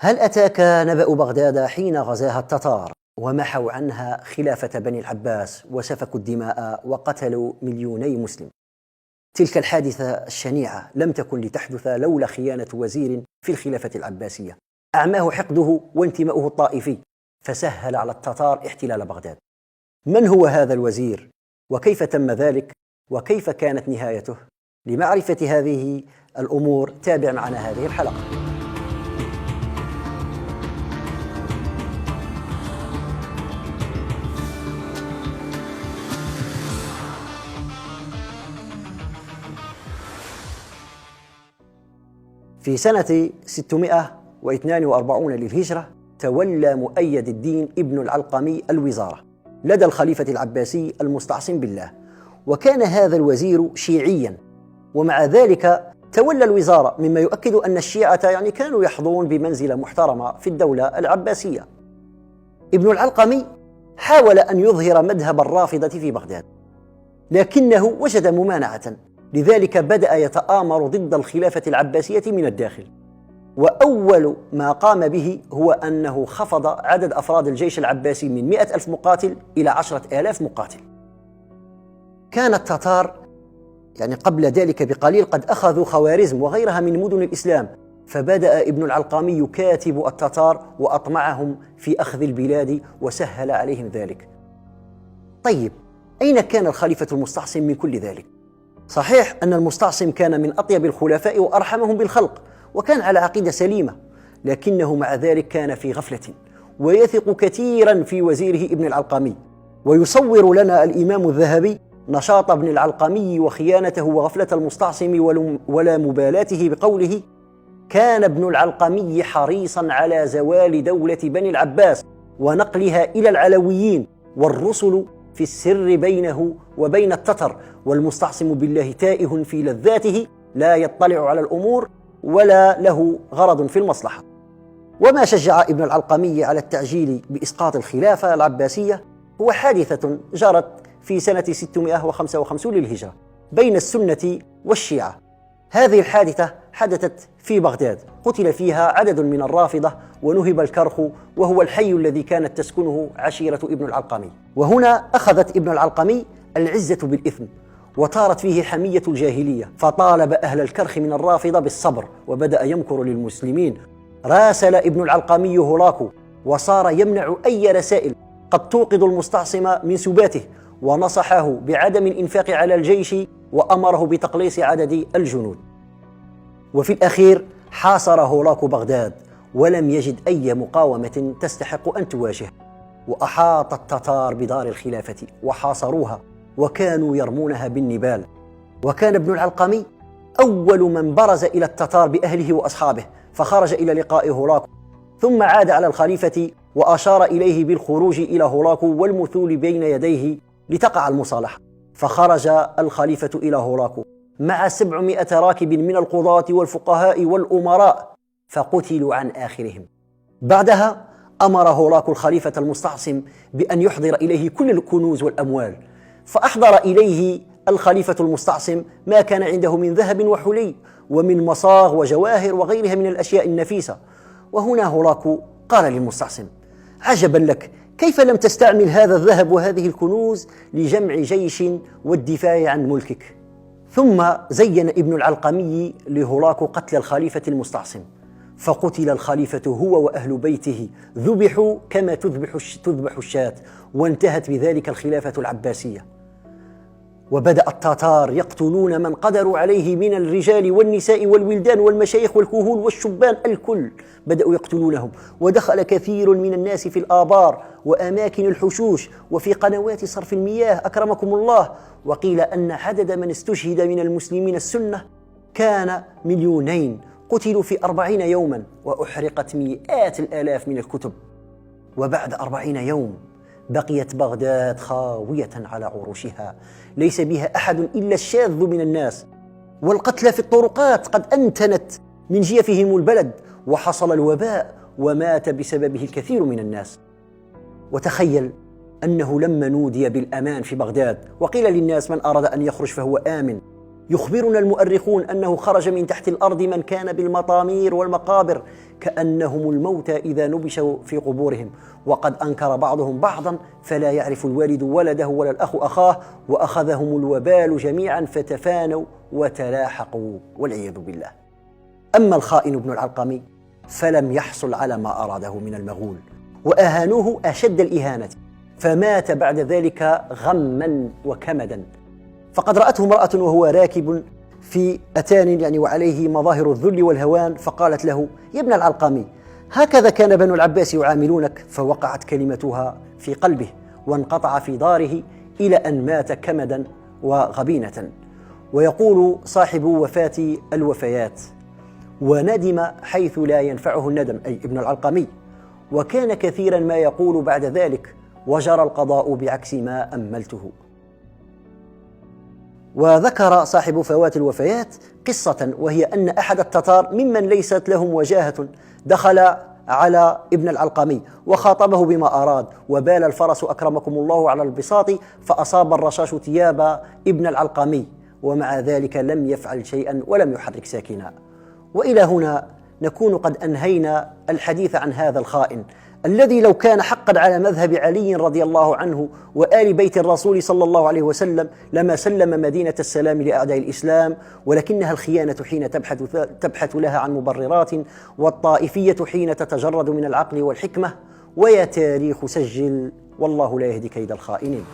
هل أتاك نبأ بغداد حين غزاها التتار ومحوا عنها خلافة بني العباس وسفكوا الدماء وقتلوا مليوني مسلم؟ تلك الحادثة الشنيعة لم تكن لتحدث لولا خيانة وزير في الخلافة العباسية أعماه حقده وانتماؤه الطائفي، فسهل على التتار احتلال بغداد. من هو هذا الوزير؟ وكيف تم ذلك؟ وكيف كانت نهايته؟ لمعرفة هذه الأمور تابع معنا هذه الحلقة. في سنة 642 للهجرة تولى مؤيد الدين ابن العلقمي الوزارة لدى الخليفة العباسي المستعصم بالله، وكان هذا الوزير شيعيا، ومع ذلك تولى الوزارة، مما يؤكد أن الشيعة كانوا يحظون بمنزلة محترمة في الدولة العباسية. ابن العلقمي حاول أن يظهر مذهب الرافضة في بغداد، لكنه وجد ممانعة، لذلك بدأ يتآمر ضد الخلافة العباسية من الداخل. وأول ما قام به هو أنه خفض عدد أفراد الجيش العباسي من 100,000 مقاتل إلى 10,000 مقاتل. كان التتار قبل ذلك بقليل قد أخذوا خوارزم وغيرها من مدن الإسلام، فبدأ ابن العلقمي يكاتب التتار وأطمعهم في أخذ البلاد وسهل عليهم ذلك. طيب، أين كان الخليفة المستعصم من كل ذلك؟ صحيح أن المستعصم كان من أطيب الخلفاء وأرحمهم بالخلق، وكان على عقيدة سليمة، لكنه مع ذلك كان في غفلة، ويثق كثيرا في وزيره ابن العلقمي. ويصور لنا الإمام الذهبي نشاط ابن العلقمي وخيانته وغفلة المستعصم ولا مبالاته بقوله: كان ابن العلقمي حريصا على زوال دولة بني العباس ونقلها إلى العلويين، والرسل في السر بينه وبين التتر، والمستعصم بالله تائه في لذاته لا يطلع على الأمور ولا له غرض في المصلحة. وما شجع ابن العلقمي على التعجيل بإسقاط الخلافة العباسية هو حادثة جرت في سنة 655 للهجرة بين السنة والشيعة. هذه الحادثة حدثت في بغداد، قتل فيها عدد من الرافضة ونهب الكرخ، وهو الحي الذي كانت تسكنه عشيرة ابن العلقمي. وهنا أخذت ابن العلقمي العزة بالإثم، وطارت فيه حمية الجاهلية، فطالب أهل الكرخ من الرافضة بالصبر، وبدأ يمكر للمسلمين. راسل ابن العلقمي هولاكو، وصار يمنع أي رسائل قد توقظ المستعصم من سباته، ونصحه بعدم الإنفاق على الجيش، وأمره بتقليص عدد الجنود. وفي الأخير حاصر هولاكو بغداد، ولم يجد أي مقاومة تستحق أن تواجه، وأحاط التتار بدار الخلافة وحاصروها، وكانوا يرمونها بالنبال. وكان ابن العلقمي أول من برز إلى التتار بأهله وأصحابه، فخرج إلى لقاء هولاكو، ثم عاد على الخليفة وأشار إليه بالخروج إلى هولاكو والمثول بين يديه لتقع المصالحة. فخرج الخليفة إلى هولاكو مع 700 راكب من القضاة والفقهاء والأمراء، فقتلوا عن آخرهم. بعدها أمر هولاكو الخليفة المستعصم بأن يحضر إليه كل الكنوز والأموال، فأحضر إليه الخليفة المستعصم ما كان عنده من ذهب وحلي ومن مصاغ وجواهر وغيرها من الأشياء النفيسة. وهنا هولاكو قال للمستعصم: عجبا لك، كيف لم تستعمل هذا الذهب وهذه الكنوز لجمع جيش والدفاع عن ملكك؟ ثم زين ابن العلقمي لهولاكو قتل الخليفة المستعصم، فقتل الخليفة هو وأهل بيته، ذبحوا كما تذبح الشاة، وانتهت بذلك الخلافة العباسية. وبدأ التتار يقتلون من قدروا عليه من الرجال والنساء والولدان والمشايخ والكهول والشبان، الكل بدأوا يقتلونهم. ودخل كثير من الناس في الآبار وأماكن الحشوش وفي قنوات صرف المياه أكرمكم الله. وقيل أن عدد من استشهد من المسلمين السنة كان 2,000,000، قتلوا في 40 يوما، وأحرقت مئات الآلاف من الكتب. وبعد 40 يوم بقيت بغداد خاوية على عروشها، ليس بها أحد إلا الشاذ من الناس، والقتلى في الطرقات قد أنتنت من جيفهم البلد، وحصل الوباء ومات بسببه الكثير من الناس. وتخيل أنه لما نودي بالأمان في بغداد وقيل للناس من أراد أن يخرج فهو آمن، يخبرنا المؤرخون أنه خرج من تحت الأرض من كان بالمطامير والمقابر كأنهم الموتى إذا نبشوا في قبورهم، وقد أنكر بعضهم بعضا، فلا يعرف الوالد ولده ولا الأخ أخاه، وأخذهم الوبال جميعا فتفانوا وتلاحقوا والعياذ بالله. أما الخائن ابن العلقمي فلم يحصل على ما أراده من المغول، وأهانوه أشد الإهانة، فمات بعد ذلك غما وكمدا. فقد رأته امرأة وهو راكب في أتان وعليه مظاهر الذل والهوان، فقالت له: يا ابن العلقمي، هكذا كان بنو العباس يعاملونك؟ فوقعت كلمتها في قلبه وانقطع في داره إلى أن مات كمدا وغبينة. ويقول صاحب وفاة الوفيات: وندم حيث لا ينفعه الندم، أي ابن العلقمي، وكان كثيرا ما يقول بعد ذلك: وجرى القضاء بعكس ما أملته. وذكر صاحب فوات الوفيات قصة، وهي أن أحد التتار ممن ليست لهم وجاهة دخل على ابن العلقمي وخاطبه بما أراد، وبال الفرس أكرمكم الله على البساط، فأصاب الرشاش ثياب ابن العلقمي، ومع ذلك لم يفعل شيئا ولم يحرك ساكنا. وإلى هنا نكون قد أنهينا الحديث عن هذا الخائن الذي لو كان حقا على مذهب علي رضي الله عنه وآل بيت الرسول صلى الله عليه وسلم لما سلم مدينة السلام لأعداء الإسلام، ولكنها الخيانة حين تبحث لها عن مبررات، والطائفية حين تتجرد من العقل والحكمة. ويا تاريخ سجل، والله لا يهدي كيد الخائنين.